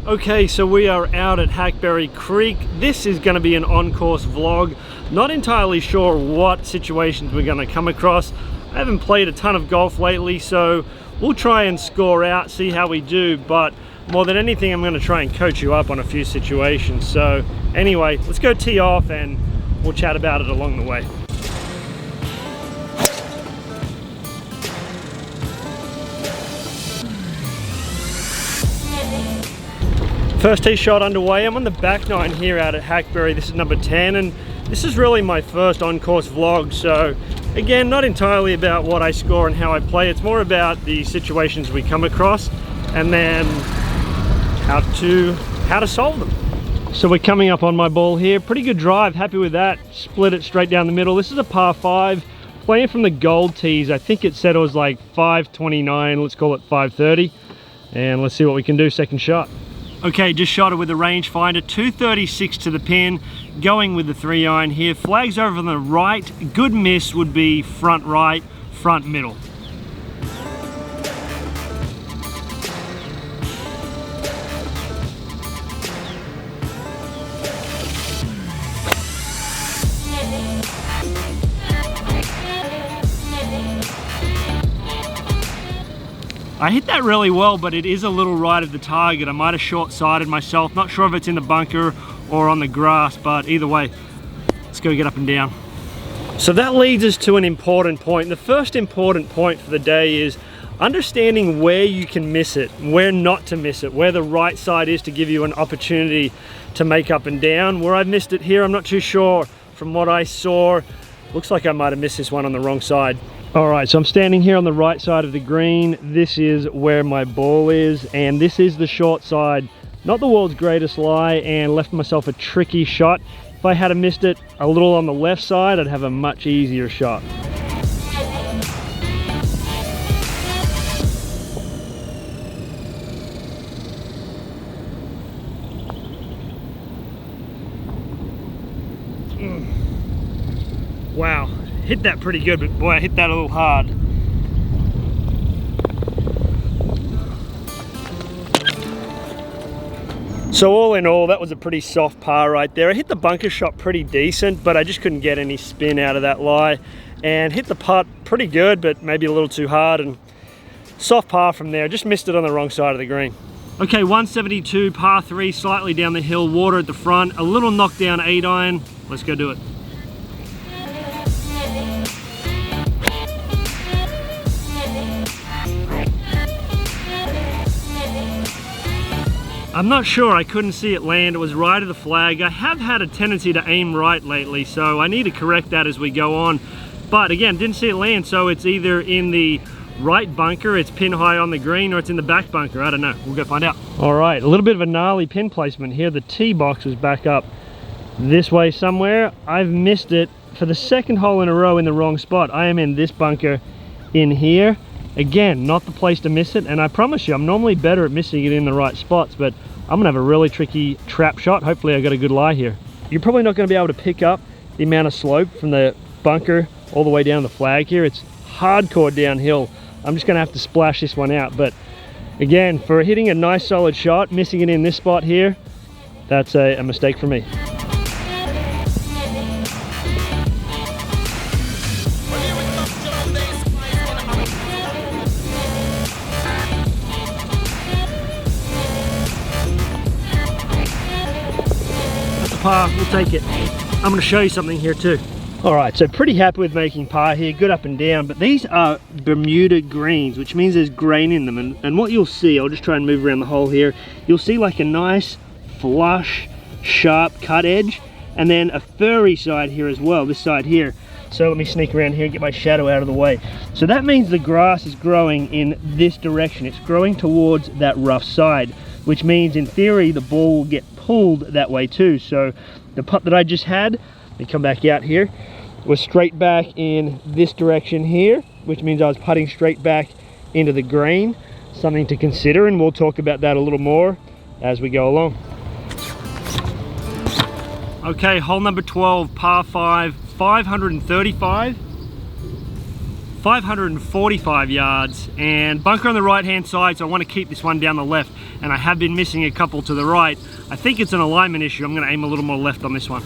Okay, so we are out at Hackberry Creek. This is going to be an on-course vlog. Not entirely sure what situations we're going to come across. I haven't played a ton of golf lately, so we'll try and score out, see how we do, but more than anything, I'm going to try and coach you up on a few situations. So anyway, let's go tee off and we'll chat about it along the way. First tee shot underway. I'm on the back nine here out at Hackberry. This is number 10, and this is really my first on-course vlog. So again, not entirely about what I score and how I play. It's more about the situations we come across and then how to solve them. So we're coming up on my ball here. Pretty good drive, happy with that. Split it straight down the middle. This is a par 5. Playing from the gold tees. I think it said it was like 529, let's call it 530. And let's see what we can do, second shot. Okay, just shot it with a rangefinder, 236 to the pin, going with the 3-iron here. Flags over on the right, good miss would be front right, front middle. I hit that really well, but it is a little right of the target. I might have short-sighted myself. Not sure if it's in the bunker or on the grass, but either way, let's go get up and down. So that leads us to an important point. The first important point for the day is understanding where you can miss it, where not to miss it, where the right side is to give you an opportunity to make up and down. Where I missed it here, I'm not too sure. From what I saw, looks like I might have missed this one on the wrong side. All right, so I'm standing here on the right side of the green. This is where my ball is, and this is the short side. Not the world's greatest lie, and left myself a tricky shot. If I had missed it a little on the left side, I'd have a much easier shot. Wow. Hit that pretty good, but boy, I hit that a little hard. So all in all, that was a pretty soft par right there. I hit the bunker shot pretty decent, but I just couldn't get any spin out of that lie. And hit the putt pretty good, but maybe a little too hard, and soft par from there. Just missed it on the wrong side of the green. Okay, 172, par 3, slightly down the hill, water at the front, a little knockdown 8-iron. Let's go do it. I'm not sure, I couldn't see it land. It was right of the flag. I have had a tendency to aim right lately, so I need to correct that as we go on. But again, didn't see it land, so it's either in the right bunker, it's pin high on the green, or it's in the back bunker. I don't know, we'll go find out. All right, a little bit of a gnarly pin placement here. The tee box is back up this way somewhere. I've missed it for the second hole in a row in the wrong spot. I am in this bunker in here. Again, not the place to miss it, and I promise you, I'm normally better at missing it in the right spots, but I'm gonna have a really tricky trap shot. Hopefully I got a good lie here. You're probably not gonna be able to pick up the amount of slope from the bunker all the way down the flag here. It's hardcore downhill. I'm just gonna have to splash this one out, but again, for hitting a nice solid shot, missing it in this spot here, that's a mistake for me. Par, we'll take it. I'm going to show you something here too. All right, so pretty happy with making par here, good up and down, but these are Bermuda greens, which means there's grain in them, and what you'll see, I'll just try and move around the hole here, you'll see like a nice flush, sharp cut edge, and then a furry side here as well, this side here. So let me sneak around here and get my shadow out of the way. So that means the grass is growing in this direction. It's growing towards that rough side, which means in theory the ball will get pulled that way too. So the putt that I just had, let me come back out here, was straight back in this direction here, which means I was putting straight back into the green. Something to consider, and we'll talk about that a little more as we go along. Okay, hole number 12, par 5, 535. 545 yards, and bunker on the right hand side, so I want to keep this one down the left, and I have been missing a couple to the right. I think it's an alignment issue. I'm going to aim a little more left on this one.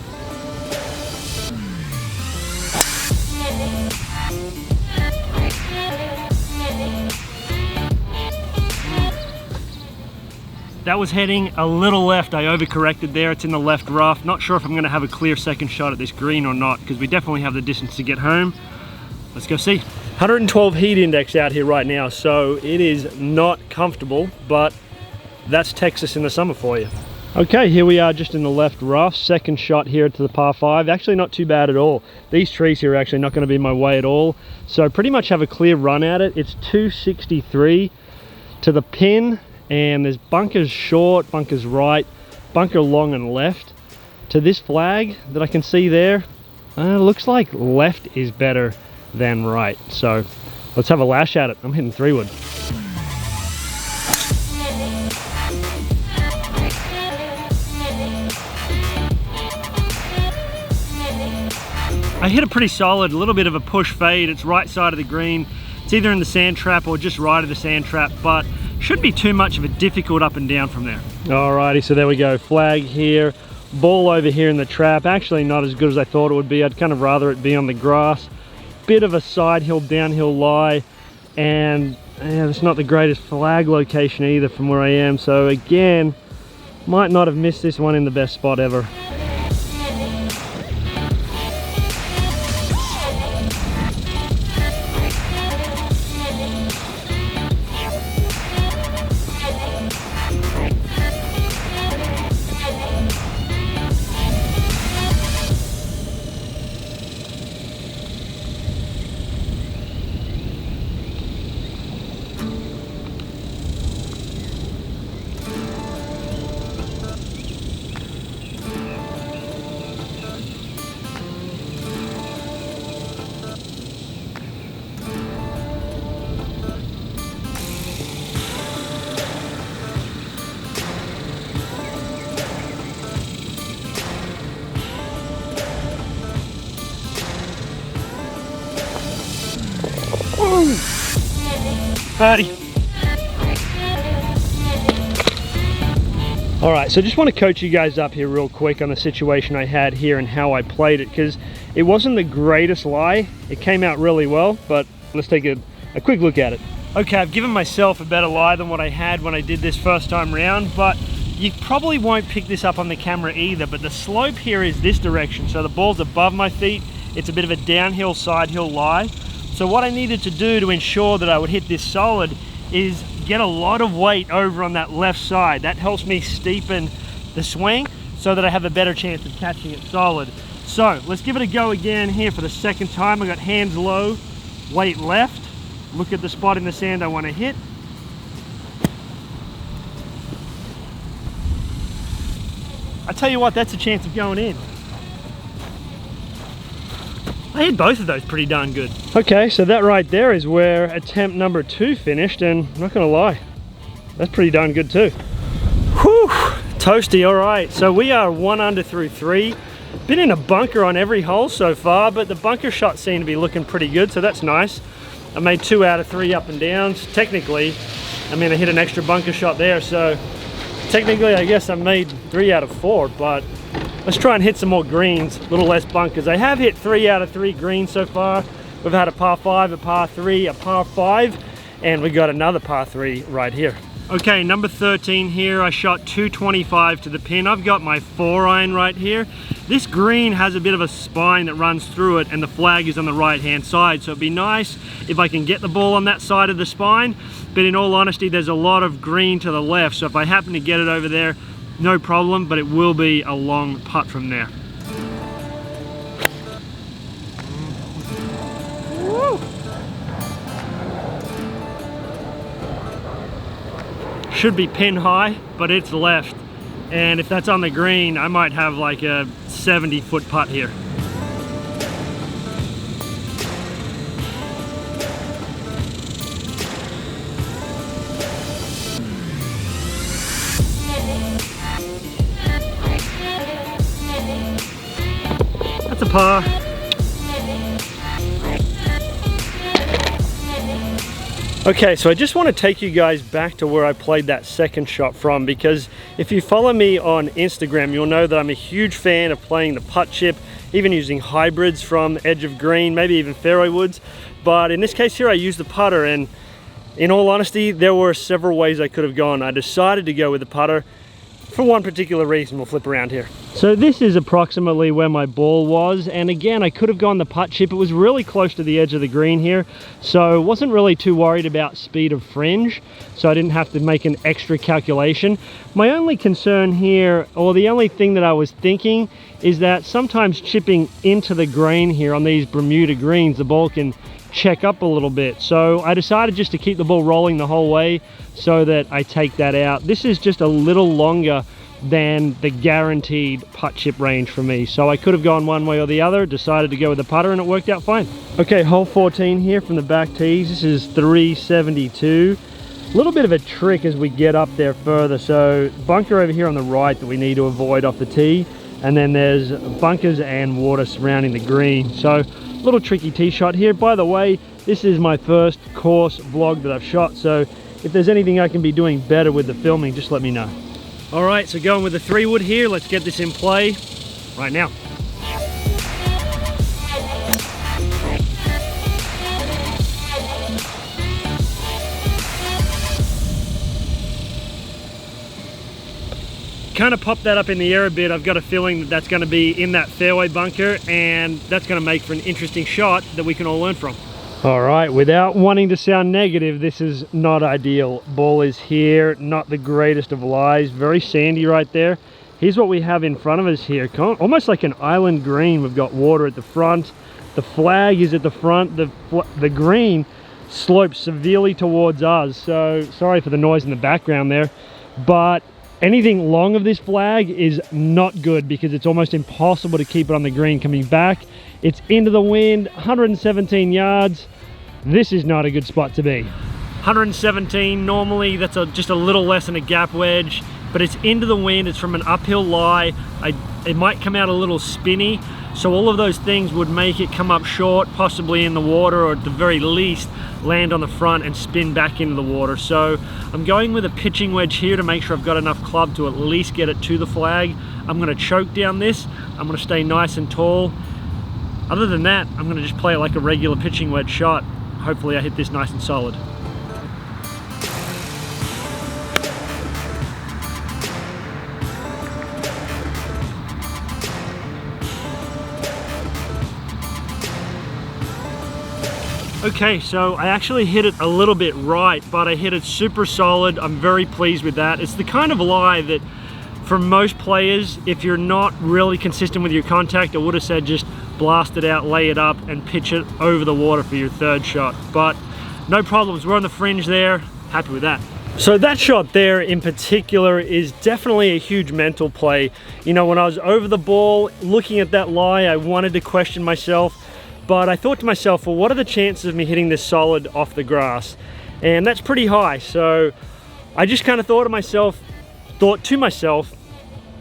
That was heading a little left. I overcorrected there. It's in the left rough. Not sure if I'm going to have a clear second shot at this green or not, because we definitely have the distance to get home. Let's go see. 112 heat index out here right now, so it is not comfortable, but that's Texas in the summer for you. Okay, here we are just in the left rough. Second shot here to the par 5. Actually not too bad at all. These trees here are actually not going to be in my way at all. So pretty much have a clear run at it. It's 263 to the pin, and there's bunkers short, bunkers right, bunker long and left. To this flag that I can see there, looks like left is better than right. So let's have a lash at it. I'm hitting 3-wood. I hit a pretty solid, little bit of a push fade. It's right side of the green. It's either in the sand trap or just right of the sand trap, but shouldn't be too much of a difficult up and down from there. Alrighty, so there we go. Flag here, ball over here in the trap. Actually not as good as I thought it would be. I'd kind of rather it be on the grass. Bit of a side hill, downhill lie, and it's not the greatest flag location either from where I am. So again, might not have missed this one in the best spot ever. Birdie. All right, so just want to coach you guys up here real quick on the situation I had here and how I played it, because it wasn't the greatest lie. It came out really well, but let's take a quick look at it. Okay, I've given myself a better lie than what I had when I did this first time round, but you probably won't pick this up on the camera either, but the slope here is this direction, so the ball's above my feet. It's a bit of a downhill, side hill lie. So what I needed to do to ensure that I would hit this solid is get a lot of weight over on that left side. That helps me steepen the swing so that I have a better chance of catching it solid. So let's give it a go again here for the second time. I got hands low, weight left. Look at the spot in the sand I want to hit. I tell you what, that's a chance of going in. I hit both of those pretty darn good. Okay, so that right there is where attempt number 2 finished, and I'm not gonna lie, that's pretty darn good too. Whew, toasty. All right, so we are 1 under through 3. Been in a bunker on every hole so far, but the bunker shots seem to be looking pretty good, so that's nice. I made 2 out of 3 up and downs. Technically, I mean, I hit an extra bunker shot there, so technically I guess I made 3 out of 4, but let's try and hit some more greens, a little less bunkers. I have hit 3 out of 3 greens so far. We've had a par 5, a par 3, a par 5, and we got another par 3 right here. Okay, number 13 here, I shot 225 to the pin. I've got my 4-iron right here. This green has a bit of a spine that runs through it, and the flag is on the right-hand side, so it'd be nice if I can get the ball on that side of the spine, but in all honesty, there's a lot of green to the left, so if I happen to get it over there, no problem, but it will be a long putt from there. Woo. Should be pin high, but it's left. And if that's on the green, I might have like a 70-foot putt here. That's a par. Okay, so I just want to take you guys back to where I played that second shot from, because if you follow me on Instagram, you'll know that I'm a huge fan of playing the putt chip, even using hybrids from edge of green, maybe even fairway woods. But in this case here, I used the putter, and in all honesty, there were several ways I could have gone. I decided to go with the putter for one particular reason. We'll flip around here. So this is approximately where my ball was, and again, I could have gone the putt chip. It was really close to the edge of the green here, so wasn't really too worried about speed of fringe, so I didn't have to make an extra calculation. My only concern here, or the only thing that I was thinking, is that sometimes chipping into the grain here on these Bermuda greens, the ball can check up a little bit. So I decided just to keep the ball rolling the whole way so that I take that out. This is just a little longer than the guaranteed putt chip range for me, so I could have gone one way or the other. Decided to go with the putter and it worked out fine. Okay, hole 14 here from the back tees. This is 372. A little bit of a trick as we get up there further. So bunker over here on the right that we need to avoid off the tee, and then there's bunkers and water surrounding the green. So little tricky tee shot here. By the way, this is my first course vlog that I've shot, so if there's anything I can be doing better with the filming, just let me know. All right, so going with the 3-wood here, let's get this in play right now. Kind of pop that up in the air a bit. I've got a feeling that that's going to be in that fairway bunker, and that's going to make for an interesting shot that we can all learn from. All right, without wanting to sound negative, this is not ideal. Ball is here, not the greatest of lies, very sandy right there. Here's what we have in front of us here, almost like an island green. We've got water at the front, the flag is at the front, the green slopes severely towards us, so sorry for the noise in the background there, but anything long of this flag is not good because it's almost impossible to keep it on the green coming back. It's into the wind, 117 yards. This is not a good spot to be. 117, normally that's just a little less than a gap wedge, but it's into the wind, it's from an uphill lie. It might come out a little spinny, so all of those things would make it come up short, possibly in the water, or at the very least land on the front and spin back into the water. So I'm going with a pitching wedge here to make sure I've got enough club to at least get it to the flag. I'm going to choke down this. I'm going to stay nice and tall. Other than that, I'm going to just play it like a regular pitching wedge shot. Hopefully I hit this nice and solid. Okay, so I actually hit it a little bit right, but I hit it super solid. I'm very pleased with that. It's the kind of lie that for most players, if you're not really consistent with your contact, I would have said just blast it out, lay it up, and pitch it over the water for your third shot. But no problems, we're on the fringe there, happy with that. So that shot there in particular is definitely a huge mental play. You know, when I was over the ball, looking at that lie, I wanted to question myself, but I thought to myself, well, what are the chances of me hitting this solid off the grass? And that's pretty high, so I just kind of thought to myself,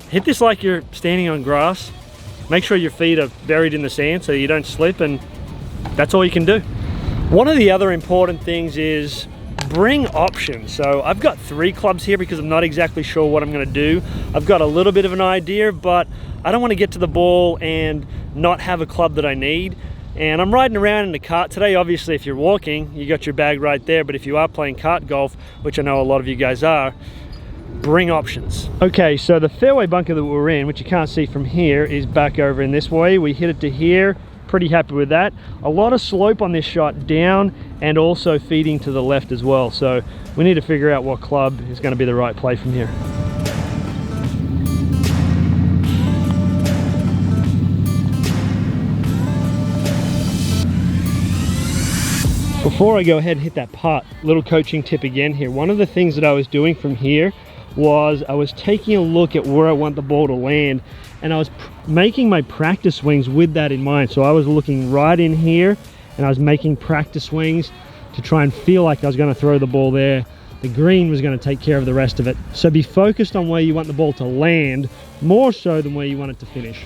hit this like you're standing on grass, make sure your feet are buried in the sand so you don't slip, and that's all you can do. One of the other important things is bring options. So I've got 3 clubs here because I'm not exactly sure what I'm going to do. I've got a little bit of an idea, but I don't want to get to the ball and not have a club that I need. And I'm riding around in the cart today. Obviously, if you're walking, you got your bag right there, but if you are playing cart golf, which I know a lot of you guys are, bring options. Okay, so the fairway bunker that we're in, which you can't see from here, is back over in this way. We hit it to here, pretty happy with that. A lot of slope on this shot down and also feeding to the left as well. So we need to figure out what club is going to be the right play from here. Before I go ahead and hit that putt, little coaching tip again here. One of the things that I was doing from here was I was taking a look at where I want the ball to land, and I was making my practice swings with that in mind. So I was looking right in here and I was making practice swings to try and feel like I was going to throw the ball there. The green was going to take care of the rest of it. So be focused on where you want the ball to land more so than where you want it to finish.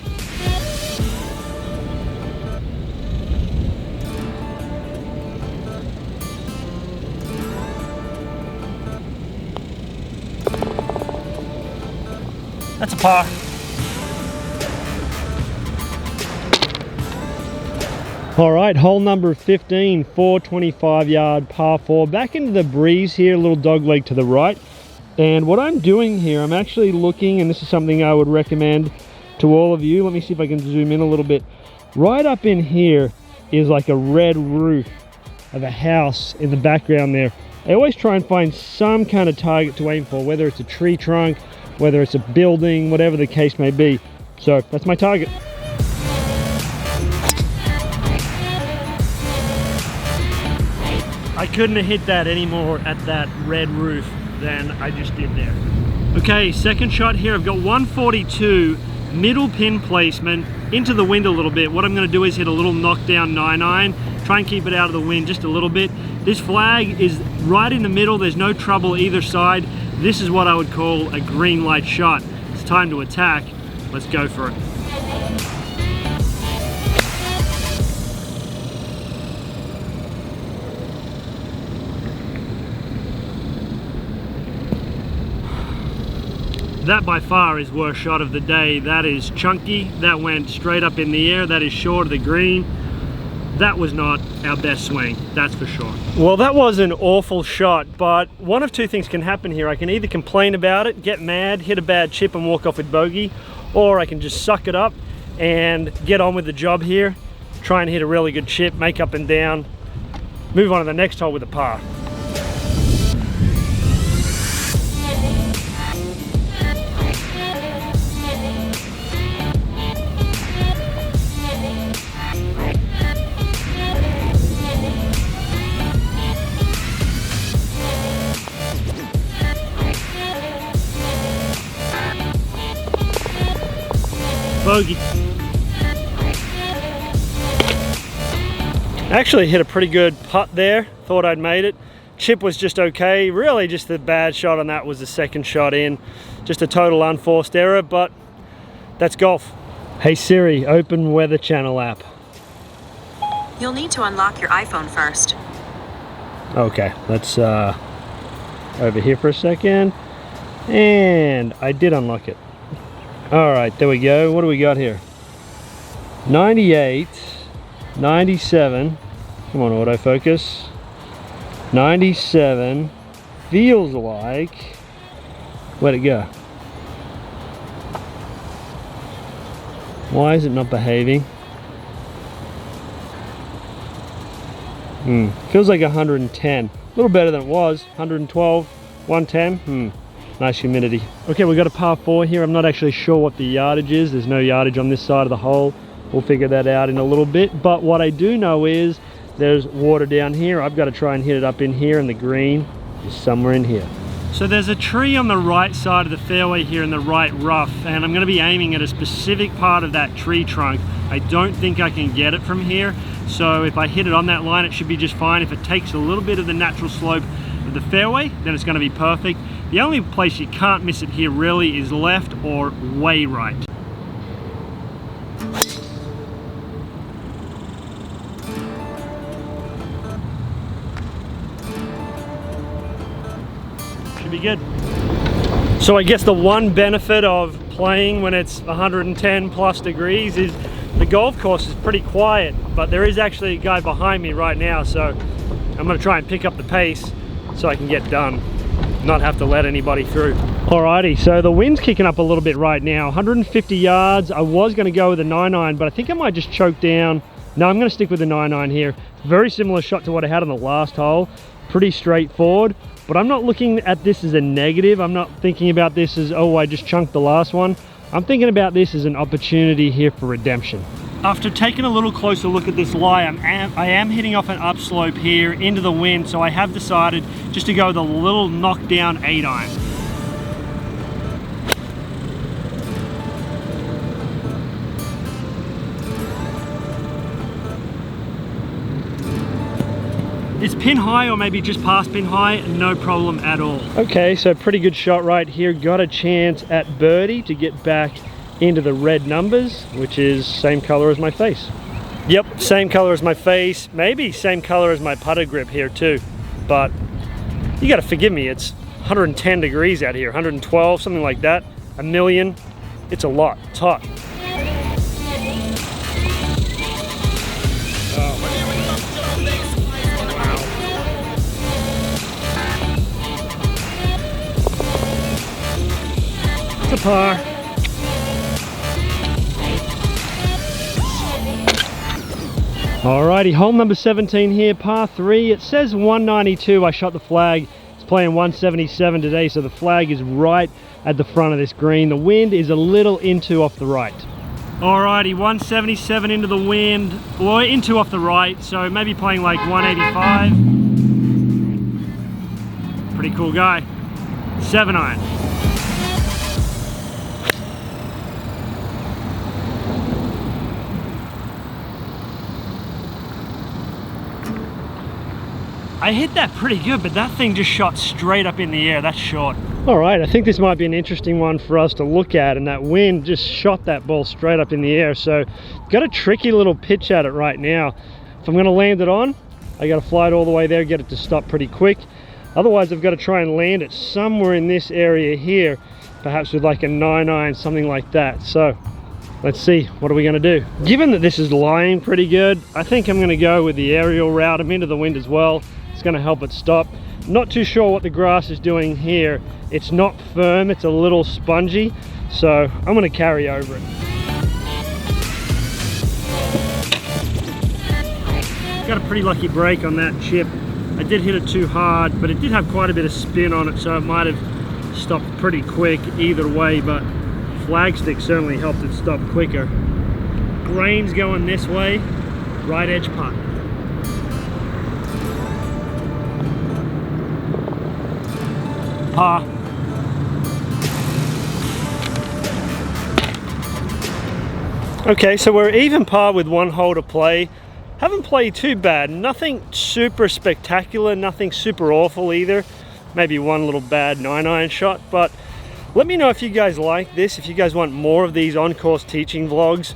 That's a par. All right, hole number 15, 425-yard par 4. Back into the breeze here, a little dog leg to the right. And what I'm doing here, I'm actually looking, and this is something I would recommend to all of you. Let me see if I can zoom in a little bit. Right up in here is like a red roof of a house in the background there. I always try and find some kind of target to aim for, whether it's a tree trunk, whether it's a building, whatever the case may be. So that's my target. I couldn't have hit that any more at that red roof than I just did there. Okay, second shot here. I've got 142, middle pin placement, into the wind a little bit. What I'm going to do is hit a little knockdown 9-iron, try and keep it out of the wind just a little bit. This flag is right in the middle. There's no trouble either side. This is what I would call a green light shot. It's time to attack. Let's go for it. That by far is worst shot of the day. That is chunky. That went straight up in the air. That is short of the green. That was not our best swing, that's for sure. Well, that was an awful shot, but one of two things can happen here. I can either complain about it, get mad, hit a bad chip and walk off with bogey, or I can just suck it up and get on with the job here, try and hit a really good chip, make up and down, move on to the next hole with a par. Bogey. Actually hit a pretty good putt there. Thought I'd made it. Chip was just okay. Really just the bad shot on that was the second shot in. Just a total unforced error, but that's golf. Hey Siri, open Weather Channel app. You'll need to unlock your iPhone first. Okay, let's over here for a second. And I did unlock it. All right, there we go. What do we got here? 98, 97. Come on, autofocus. 97 feels like. Where'd it go? Why is it not behaving? Feels like 110. A little better than it was. 112, 110. Nice humidity. Okay, we've got a par 4 here. I'm not actually sure what the yardage is. There's no yardage on this side of the hole. We'll figure that out in a little bit. But what I do know is there's water down here. I've got to try and hit it up in here, and the green is somewhere in here. So there's a tree on the right side of the fairway here in the right rough, and I'm going to be aiming at a specific part of that tree trunk. I don't think I can get it from here. So if I hit it on that line, it should be just fine. If it takes a little bit of the natural slope of the fairway, then it's going to be perfect. The only place you can't miss it here really is left or way right. Should be good. So I guess the one benefit of playing when it's 110 plus degrees is the golf course is pretty quiet, but there is actually a guy behind me right now, so I'm going to try and pick up the pace so I can get done, not have to let anybody through. Alrighty, so the wind's kicking up a little bit right now. 150 yards. I was going to go with a 9-iron, but I think I might just choke down. No, I'm going to stick with the 9-iron here. Very similar shot to what I had on the last hole. Pretty straightforward, but I'm not looking at this as a negative. I'm not thinking about this as, oh, I just chunked the last one. I'm thinking about this as an opportunity here for redemption. After taking a little closer look at this lie, I am hitting off an upslope here into the wind, so I have decided just to go with a little knockdown 8-iron. It's pin high or maybe just past pin high, no problem at all. Okay, so pretty good shot right here. Got a chance at birdie to get back into the red numbers, which is same color as my face. Yep, same color as my face, maybe same color as my putter grip here too. But you gotta forgive me, it's 110 degrees out here, 112, something like that. a million. It's a lot. It's hot. It's a par. Alrighty, hole number 17 here, par 3. It says 192. I shot the flag. It's playing 177 today, so the flag is right at the front of this green. The wind is a little into off the right. Alrighty, 177 into the wind, or into off the right, so maybe playing like 185. Pretty cool guy. 7-iron. I hit that pretty good, but that thing just shot straight up in the air. That's short. All right, I think this might be an interesting one for us to look at, and that wind just shot that ball straight up in the air. So got a tricky little pitch at it right now. If I'm gonna land it on, I gotta fly it all the way there, get it to stop pretty quick. Otherwise, I've got to try and land it somewhere in this area here, perhaps with like a 9-iron, something like that. So let's see, what are we gonna do? Given that this is lying pretty good, I think I'm gonna go with the aerial route. I'm into the wind as well. It's going to help it stop. Not too sure what the grass is doing here. It's not firm, it's a little spongy, so I'm going to carry over it. Got a pretty lucky break on that chip. I did hit it too hard, but it did have quite a bit of spin on it, so it might have stopped pretty quick either way, but flagstick certainly helped it stop quicker. Grain's going this way, right edge putt. Par. Okay, so we're even par with one hole to play. Haven't played too bad. Nothing super spectacular, nothing super awful either. Maybe one little bad 9-iron shot, but let me know if you guys like this, if you guys want more of these on-course teaching vlogs,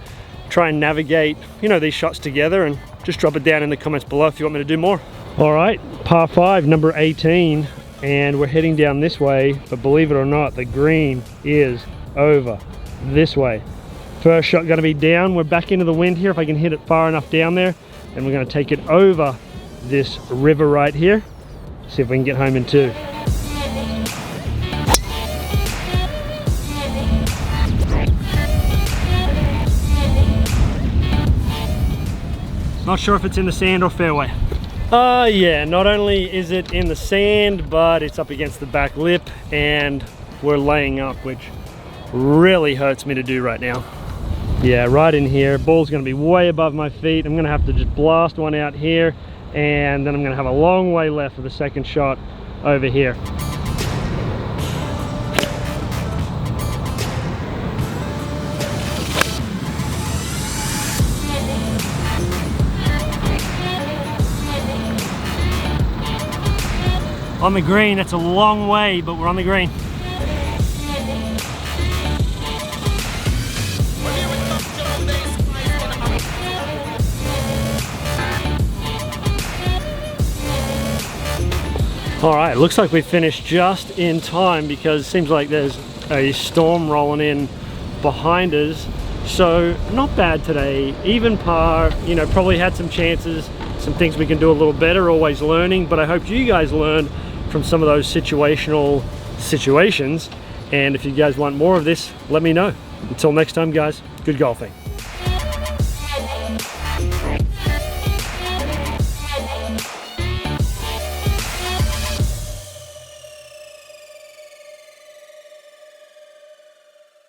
try and navigate, you know, these shots together, and just drop it down in the comments below if you want me to do more. All right, par 5, number 18. And we're heading down this way, but believe it or not, the green is over this way. First shot going to be down. We're back into the wind here. If I can hit it far enough down there, and we're going to take it over this river right here. See if we can get home in 2. Not sure if it's in the sand or fairway. Yeah, not only is it in the sand, but it's up against the back lip, and we're laying up, which really hurts me to do right now. Yeah, right in here. Ball's gonna be way above my feet. I'm gonna have to just blast one out here, and then I'm gonna have a long way left for the second shot over here. On the green, that's a long way, but we're on the green. All right, looks like we finished just in time, because it seems like there's a storm rolling in behind us. So not bad today, even par, you know, probably had some chances, some things we can do a little better, always learning, but I hope you guys learned from some of those situations. And if you guys want more of this, let me know. Until next time, guys, good golfing.